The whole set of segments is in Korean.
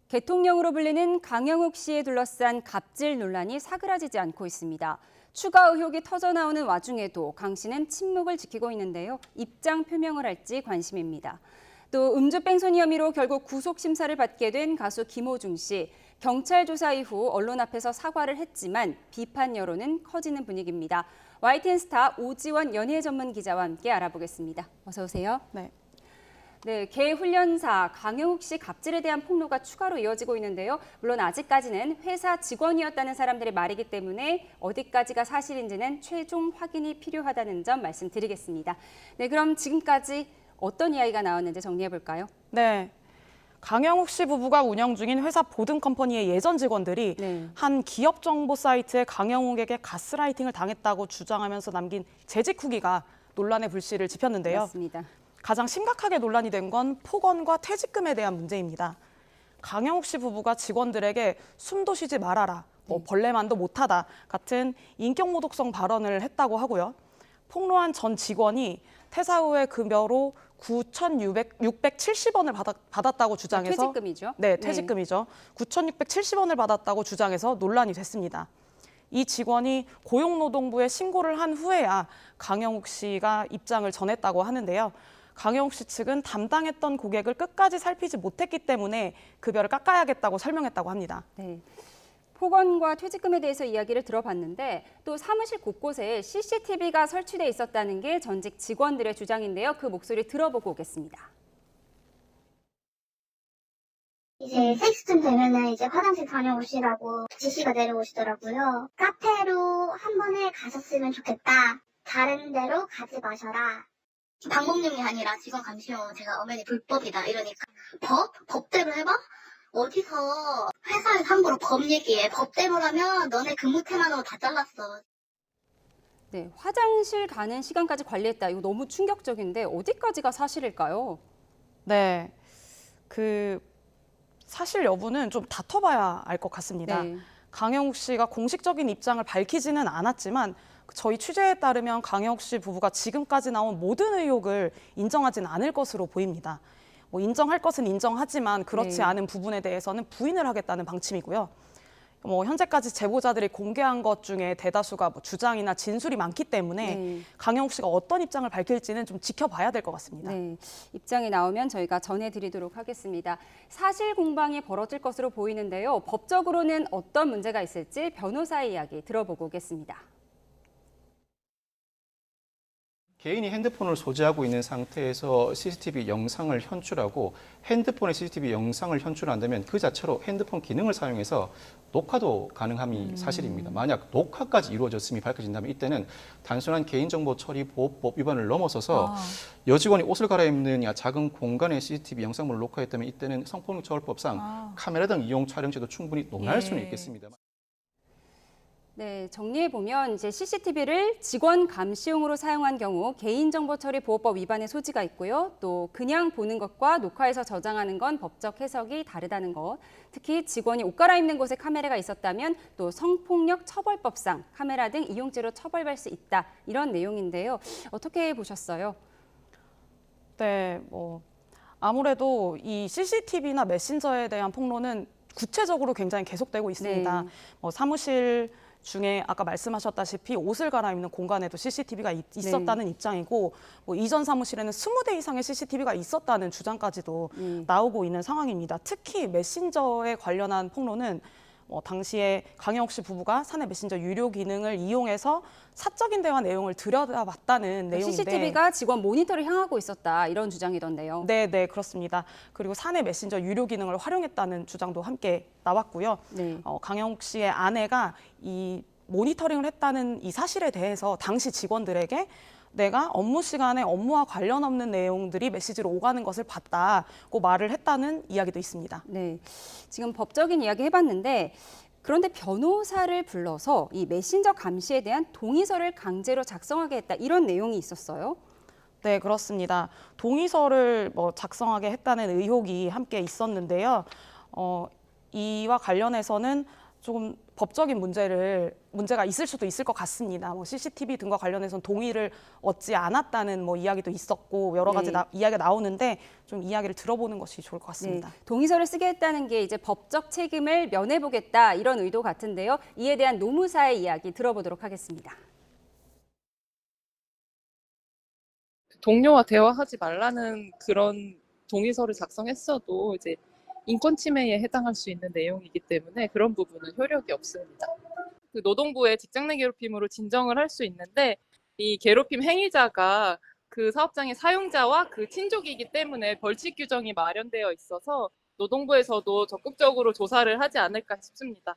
대통령으로 불리는 강영욱 씨에 둘러싼 갑질 논란이 사그라지지 않고 있습니다. 추가 의혹이 터져나오는 와중에도 강 씨는 침묵을 지키고 있는데요. 입장 표명을 할지 관심입니다. 또 음주 뺑소니 혐의로 결국 구속 심사를 받게 된 가수 김호중 씨. 경찰 조사 이후 언론 앞에서 사과를 했지만 비판 여론은 커지는 분위기입니다. YTN 스타 오지원 연예 전문 기자와 함께 알아보겠습니다. 어서 오세요. 네, 개 훈련사 강영욱 씨 갑질에 대한 폭로가 추가로 이어지고 있는데요. 물론 아직까지는 회사 직원이었다는 사람들의 말이기 때문에 어디까지가 사실인지는 최종 확인이 필요하다는 점 말씀드리겠습니다. 네, 그럼 지금까지 어떤 이야기가 나왔는지 정리해볼까요? 네. 강영욱 씨 부부가 운영 중인 회사 보등컴퍼니의 예전 직원들이 한 기업 정보 사이트에 강영욱에게 가스라이팅을 당했다고 주장하면서 남긴 재직 후기가 논란의 불씨를 지폈는데요. 맞습니다. 가장 심각하게 논란이 된 건 폭언과 퇴직금에 대한 문제입니다. 강영욱 씨 부부가 직원들에게 숨도 쉬지 말아라, 벌레만도 못하다 같은 인격 모독성 발언을 했다고 하고요. 폭로한 전 직원이 퇴사 후에 급여로 9,670원을 받았다고 주장해서 퇴직금이죠? 네, 퇴직금이죠. 9,670원을 받았다고 주장해서 논란이 됐습니다. 이 직원이 고용노동부에 신고를 한 후에야 강영욱 씨가 입장을 전했다고 하는데요. 강영욱 씨 측은 담당했던 고객을 끝까지 살피지 못했기 때문에 급여를 깎아야겠다고 설명했다고 합니다. 네. 폭언과 퇴직금에 대해서 이야기를 들어봤는데 또 사무실 곳곳에 CCTV가 설치돼 있었다는 게 전직 직원들의 주장인데요. 그 목소리 들어보고 오겠습니다. 이제 3시쯤 되면은 이제 화장실 다녀오시라고 지시가 내려오시더라고요. 카페로 한 번에 가셨으면 좋겠다. 다른 데로 가지 마셔라. 방법론이 아니라 직원 감시용 제가 엄연히 불법이다 이러니까 법대로 해봐? 어디서 회사에 함부로 법 얘기해. 법대로라면 너네 근무 태만으로 다 잘랐어. 네, 화장실 가는 시간까지 관리했다. 이거 너무 충격적인데 어디까지가 사실일까요? 네, 사실 여부는 좀 다퉈봐야 알 것 같습니다. 네. 강영욱 씨가 공식적인 입장을 밝히지는 않았지만 저희 취재에 따르면 강영욱 씨 부부가 지금까지 나온 모든 의혹을 인정하지는 않을 것으로 보입니다. 인정할 것은 인정하지만 그렇지 않은 부분에 대해서는 부인을 하겠다는 방침이고요. 현재까지 제보자들이 공개한 것 중에 대다수가 주장이나 진술이 많기 때문에 강영욱 씨가 어떤 입장을 밝힐지는 좀 지켜봐야 될 것 같습니다. 네, 입장이 나오면 저희가 전해드리도록 하겠습니다. 사실 공방이 벌어질 것으로 보이는데요. 법적으로는 어떤 문제가 있을지 변호사의 이야기 들어보고 오겠습니다. 개인이 핸드폰을 소지하고 있는 상태에서 CCTV 영상을 현출하고 핸드폰에 CCTV 영상을 현출한다면 그 자체로 핸드폰 기능을 사용해서 녹화도 가능함이 사실입니다. 만약 녹화까지 이루어졌음이 밝혀진다면 이때는 단순한 개인정보 처리 보호법 위반을 넘어서서 여직원이 옷을 갈아입는 작은 공간에 CCTV 영상물을 녹화했다면 이때는 성폭력처벌법상 카메라 등 이용 촬영 시에도 충분히 논할 수는 있겠습니다. 네, 정리해보면 이제 CCTV를 직원 감시용으로 사용한 경우 개인정보처리보호법 위반의 소지가 있고요. 또 그냥 보는 것과 녹화해서 저장하는 건 법적 해석이 다르다는 것. 특히 직원이 옷 갈아입는 곳에 카메라가 있었다면 또 성폭력 처벌법상 카메라 등 이용죄로 처벌받을 수 있다. 이런 내용인데요. 어떻게 보셨어요? 네, 아무래도 이 CCTV나 메신저에 대한 폭로는 구체적으로 굉장히 계속되고 있습니다. 사무실 중에 아까 말씀하셨다시피 옷을 갈아입는 공간에도 CCTV가 있었다는 입장이고 이전 사무실에는 20대 이상의 CCTV가 있었다는 주장까지도 나오고 있는 상황입니다. 특히 메신저에 관련한 폭로는 당시에 강영욱 씨 부부가 사내 메신저 유료 기능을 이용해서 사적인 대화 내용을 들여다봤다는 내용인데 CCTV가 직원 모니터를 향하고 있었다 이런 주장이던데요. 네, 그렇습니다. 그리고 사내 메신저 유료 기능을 활용했다는 주장도 함께 나왔고요. 강영욱 씨의 아내가 이 모니터링을 했다는 이 사실에 대해서 당시 직원들에게 내가 업무 시간에 업무와 관련 없는 내용들이 메시지로 오가는 것을 봤다고 말을 했다는 이야기도 있습니다. 네, 지금 법적인 이야기 해봤는데 그런데 변호사를 불러서 이 메신저 감시에 대한 동의서를 강제로 작성하게 했다 이런 내용이 있었어요? 네, 그렇습니다. 동의서를 작성하게 했다는 의혹이 함께 있었는데요. 이와 관련해서는 조금 법적인 문제가 있을 수도 있을 것 같습니다. 뭐 CCTV 등과 관련해서는 동의를 얻지 않았다는 뭐 이야기도 있었고 여러 가지 네. 이야기가 나오는데 좀 이야기를 들어보는 것이 좋을 것 같습니다. 네, 동의서를 쓰게 했다는 게 이제 법적 책임을 면해보겠다 이런 의도 같은데요. 이에 대한 노무사의 이야기 들어보도록 하겠습니다. 동료와 대화하지 말라는 그런 동의서를 작성했어도 이제 인권 침해에 해당할 수 있는 내용이기 때문에 그런 부분은 효력이 없습니다. 그 노동부의 직장 내 괴롭힘으로 진정을 할 수 있는데 이 괴롭힘 행위자가 그 사업장의 사용자와 그 친족이기 때문에 벌칙 규정이 마련되어 있어서 노동부에서도 적극적으로 조사를 하지 않을까 싶습니다.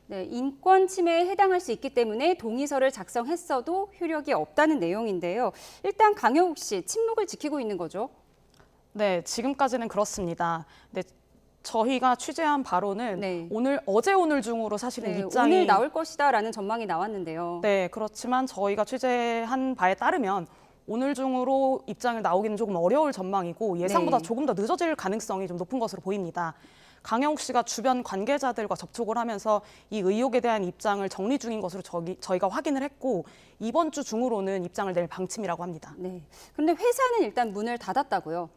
네, 인권 침해에 해당할 수 있기 때문에 동의서를 작성했어도 효력이 없다는 내용인데요. 일단 강영욱 씨, 침묵을 지키고 있는 거죠? 네, 지금까지는 그렇습니다. 네, 저희가 취재한 바로는 네. 어제 오늘 중으로 사실은 네, 입장이 오늘 나올 것이다라는 전망이 나왔는데요. 네, 그렇지만 저희가 취재한 바에 따르면 오늘 중으로 입장을 나오기는 조금 어려울 전망이고 예상보다 네. 조금 더 늦어질 가능성이 좀 높은 것으로 보입니다. 강영욱 씨가 주변 관계자들과 접촉을 하면서 이 의혹에 대한 입장을 정리 중인 것으로 저희가 확인을 했고 이번 주 중으로는 입장을 낼 방침이라고 합니다. 네. 그런데 회사는 일단 문을 닫았다고요?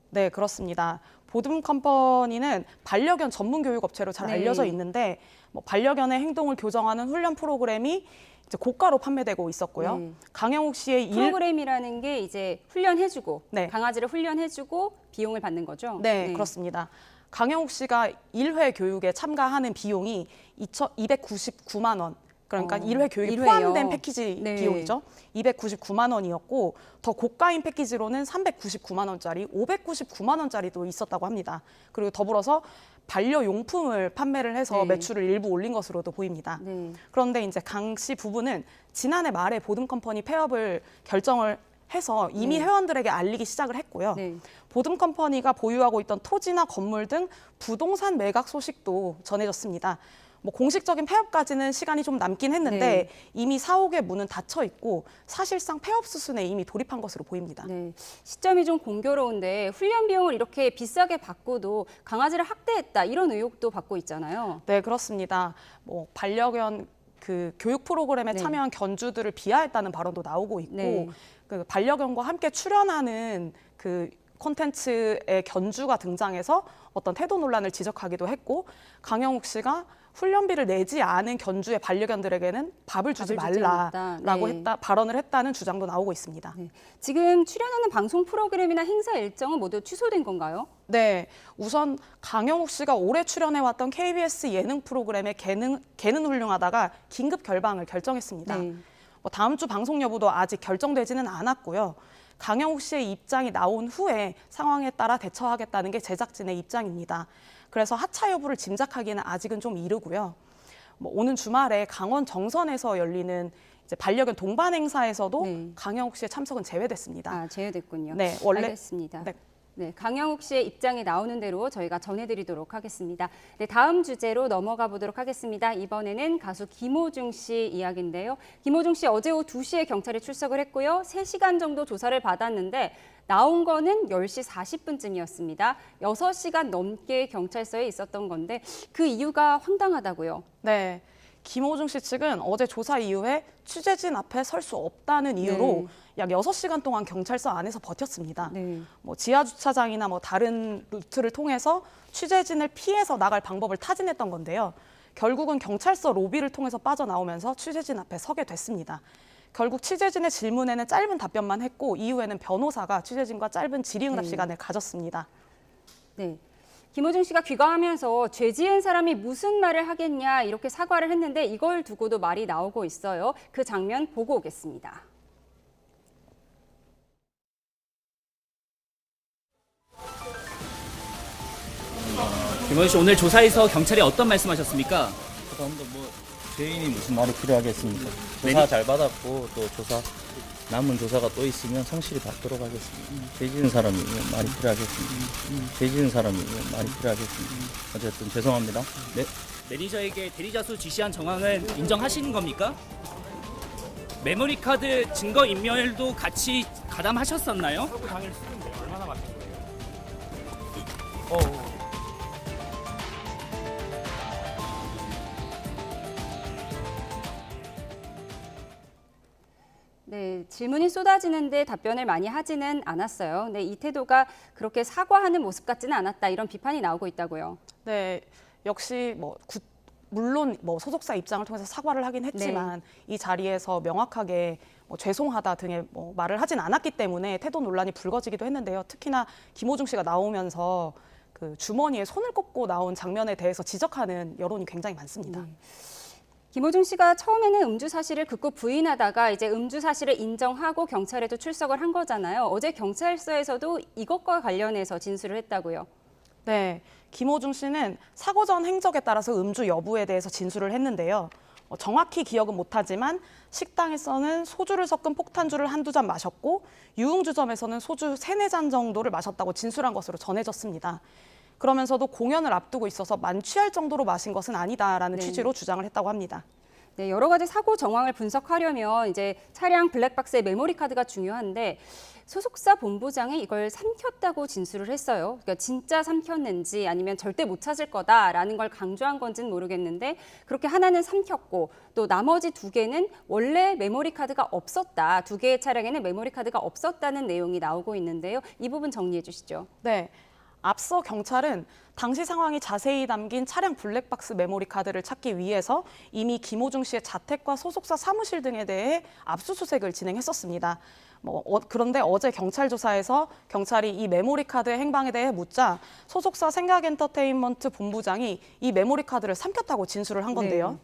네, 그렇습니다. 보듬 컴퍼니는 반려견 전문 교육 업체로 잘 네. 알려져 있는데 뭐 반려견의 행동을 교정하는 훈련 프로그램이 이제 고가로 판매되고 있었고요. 네. 강영욱 씨의 프로그램이라는 게 이제 훈련해주고 네. 강아지를 훈련해주고 비용을 받는 거죠? 네, 그렇습니다. 강영욱 씨가 1회 교육에 참가하는 비용이 299만 원. 그러니까 1회 교육이 1회요. 포함된 패키지 네. 비용이죠. 299만 원이었고 더 고가인 패키지로는 399만 원짜리, 599만 원짜리도 있었다고 합니다. 그리고 더불어서 반려용품을 판매를 해서 네. 매출을 일부 올린 것으로도 보입니다. 네. 그런데 이제 강 씨 부부는 지난해 말에 보듬 컴퍼니 폐업을 결정을 해서 이미 네. 회원들에게 알리기 시작을 했고요. 네. 보듬 컴퍼니가 보유하고 있던 토지나 건물 등 부동산 매각 소식도 전해졌습니다. 뭐 공식적인 폐업까지는 시간이 좀 남긴 했는데 네. 이미 사옥의 문은 닫혀 있고 사실상 폐업 수순에 이미 돌입한 것으로 보입니다. 네, 시점이 좀 공교로운데 훈련 비용을 이렇게 비싸게 받고도 강아지를 학대했다 이런 의혹도 받고 있잖아요. 네, 그렇습니다. 뭐 반려견 그 교육 프로그램에 네. 참여한 견주들을 비하했다는 발언도 나오고 있고 네. 그 반려견과 함께 출연하는 그 콘텐츠의 견주가 등장해서 어떤 태도 논란을 지적하기도 했고 강영욱 씨가 훈련비를 내지 않은 견주의 반려견들에게는 밥을 주지 밥을 주지 말라라고 않았다. 발언을 했다는 주장도 나오고 있습니다. 네. 지금 출연하는 방송 프로그램이나 행사 일정은 모두 취소된 건가요? 네, 우선 강영욱 씨가 올해 출연해왔던 KBS 예능 프로그램의 개는 훌륭하다가 긴급 결방을 결정했습니다. 네. 뭐 다음 주 방송 여부도 아직 결정되지는 않았고요. 강영욱 씨의 입장이 나온 후에 상황에 따라 대처하겠다는 게 제작진의 입장입니다. 그래서 하차 여부를 짐작하기는 아직은 좀 이르고요. 뭐 오는 주말에 강원 정선에서 열리는 이제 반려견 동반 행사에서도 네. 강영욱 씨의 참석은 제외됐습니다. 아, 제외됐군요. 네, 원래 알겠습니다. 네. 네, 강영욱 씨의 입장이 나오는 대로 저희가 전해드리도록 하겠습니다. 네, 다음 주제로 넘어가 보도록 하겠습니다. 이번에는 가수 김호중 씨 이야기인데요. 김호중 씨 어제 오후 2시에 경찰에 출석을 했고요. 3시간 정도 조사를 받았는데 나온 거는 10시 40분쯤이었습니다. 6시간 넘게 경찰서에 있었던 건데 그 이유가 황당하다고요. 네, 김호중 씨 측은 어제 조사 이후에 취재진 앞에 설 수 없다는 이유로 네. 약 6시간 동안 경찰서 안에서 버텼습니다. 네. 뭐 지하 주차장이나 뭐 다른 루트를 통해서 취재진을 피해서 나갈 방법을 타진했던 건데요. 결국은 경찰서 로비를 통해서 빠져나오면서 취재진 앞에 서게 됐습니다. 결국 취재진의 질문에는 짧은 답변만 했고 이후에는 변호사가 취재진과 짧은 질의응답 네. 시간을 가졌습니다. 네. 김호중 씨가 귀가하면서 죄 지은 사람이 무슨 말을 하겠냐 이렇게 사과를 했는데 이걸 두고도 말이 나오고 있어요. 그 장면 보고 오겠습니다. 김원희 씨 오늘 조사에서 경찰이 어떤 말씀하셨습니까? 그다음도 뭐 죄인이 무슨 말이 필요하겠습니까? 조사 네. 잘 받았고 또 조사 남은 조사가 또 있으면 성실히 받도록 하겠습니다. 죄 지은 사람이 말이 필요하겠습니다. 죄 지은 사람이 말이 필요하겠습니다. 어쨌든 죄송합니다. 네. 매니저에게 대리자수 지시한 정황은 인정하시는 겁니까? 메모리 카드 증거 인멸도 같이 가담하셨었나요? 질문이 쏟아지는데 답변을 많이 하지는 않았어요. 근데 이 태도가 그렇게 사과하는 모습 같지는 않았다. 이런 비판이 나오고 있다고요. 네, 역시 물론 소속사 입장을 통해서 사과를 하긴 했지만 이 자리에서 명확하게 죄송하다 등의 말을 하진 않았기 때문에 태도 논란이 불거지기도 했는데요. 특히나 김호중 씨가 나오면서 그 주머니에 손을 꽂고 나온 장면에 대해서 지적하는 여론이 굉장히 많습니다. 김호중 씨가 처음에는 음주 사실을 극구 부인하다가 이제 음주 사실을 인정하고 경찰에도 출석을 한 거잖아요. 어제 경찰서에서도 이것과 관련해서 진술을 했다고요. 네, 김호중 씨는 사고 전 행적에 따라서 음주 여부에 대해서 진술을 했는데요. 정확히 기억은 못하지만 식당에서는 소주를 섞은 폭탄주를 한두 잔 마셨고 유흥주점에서는 소주 3-4잔 정도를 마셨다고 진술한 것으로 전해졌습니다. 그러면서도 공연을 앞두고 있어서 만취할 정도로 마신 것은 아니다라는 취지로 주장을 했다고 합니다. 네, 여러 가지 사고 정황을 분석하려면 이제 차량 블랙박스의 메모리 카드가 중요한데 소속사 본부장이 이걸 삼켰다고 진술을 했어요. 그러니까 진짜 삼켰는지 아니면 절대 못 찾을 거다라는 걸 강조한 건지는 모르겠는데 그렇게 하나는 삼켰고 또 나머지 2개는 원래 메모리 카드가 없었다. 2개의 차량에는 메모리 카드가 없었다는 내용이 나오고 있는데요. 이 부분 정리해 주시죠. 네. 앞서 경찰은 당시 상황이 자세히 담긴 차량 블랙박스 메모리 카드를 찾기 위해서 이미 김호중 씨의 자택과 소속사 사무실 등에 대해 압수수색을 진행했었습니다. 그런데 어제 경찰 조사에서 경찰이 이 메모리 카드의 행방에 대해 묻자 소속사 생각엔터테인먼트 본부장이 이 메모리 카드를 삼켰다고 진술을 한 건데요.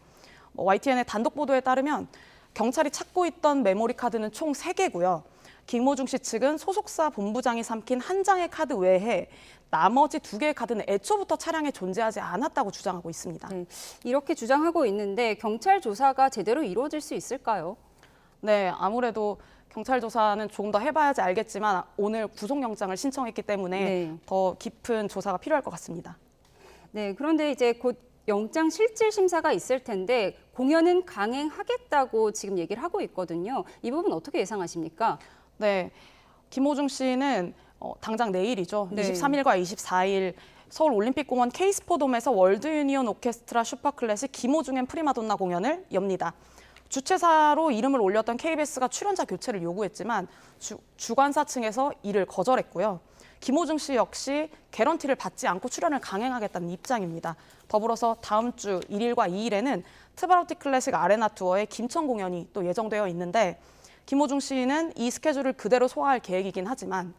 YTN의 단독 보도에 따르면 경찰이 찾고 있던 메모리 카드는 총 3개고요. 김호중 씨 측은 소속사 본부장이 삼킨 한 장의 카드 외에 나머지 2개의 카드는 애초부터 차량에 존재하지 않았다고 주장하고 있습니다. 네, 이렇게 주장하고 있는데 경찰 조사가 제대로 이루어질 수 있을까요? 네, 아무래도 경찰 조사는 조금 더 해봐야지 알겠지만 오늘 구속영장을 신청했기 때문에 더 깊은 조사가 필요할 것 같습니다. 네, 그런데 이제 곧 영장 실질 심사가 있을 텐데 공연은 강행하겠다고 지금 얘기를 하고 있거든요. 이 부분 어떻게 예상하십니까? 네, 김호중 씨는 당장 내일이죠. 23일과 24일 서울올림픽공원 K스포돔에서 월드유니온 오케스트라 슈퍼클래식 김호중 앤 프리마돈나 공연을 엽니다. 주최사로 이름을 올렸던 KBS가 출연자 교체를 요구했지만 주관사 층에서 이를 거절했고요. 김호중 씨 역시 개런티를 받지 않고 출연을 강행하겠다는 입장입니다. 더불어서 다음 주 1일과 2일에는 트바로티 클래식 아레나 투어의 김천 공연이 또 예정되어 있는데 김호중 씨는 이 스케줄을 그대로 소화할 계획이긴 하지만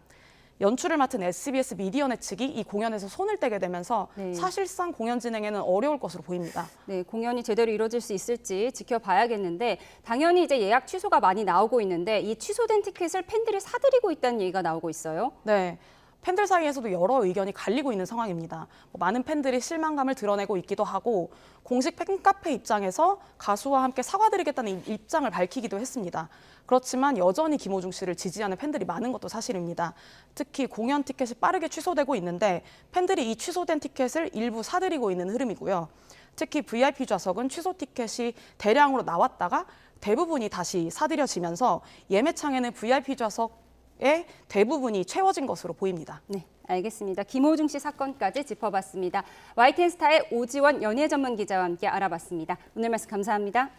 연출을 맡은 SBS 미디어넷 측이 이 공연에서 손을 떼게 되면서 사실상 공연 진행에는 어려울 것으로 보입니다. 네, 공연이 제대로 이루어질 수 있을지 지켜봐야겠는데 당연히 이제 예약 취소가 많이 나오고 있는데 이 취소된 티켓을 팬들이 사들이고 있다는 얘기가 나오고 있어요. 네. 팬들 사이에서도 여러 의견이 갈리고 있는 상황입니다. 많은 팬들이 실망감을 드러내고 있기도 하고 공식 팬카페 입장에서 가수와 함께 사과드리겠다는 입장을 밝히기도 했습니다. 그렇지만 여전히 김호중 씨를 지지하는 팬들이 많은 것도 사실입니다. 특히 공연 티켓이 빠르게 취소되고 있는데 팬들이 이 취소된 티켓을 일부 사들이고 있는 흐름이고요. 특히 VIP 좌석은 취소 티켓이 대량으로 나왔다가 대부분이 다시 사들여지면서 예매창에는 VIP 좌석의 대부분이 채워진 것으로 보입니다. 네, 알겠습니다. 김호중 씨 사건까지 짚어봤습니다. YTN 스타의 오지원 연예 전문 기자와 함께 알아봤습니다. 오늘 말씀 감사합니다.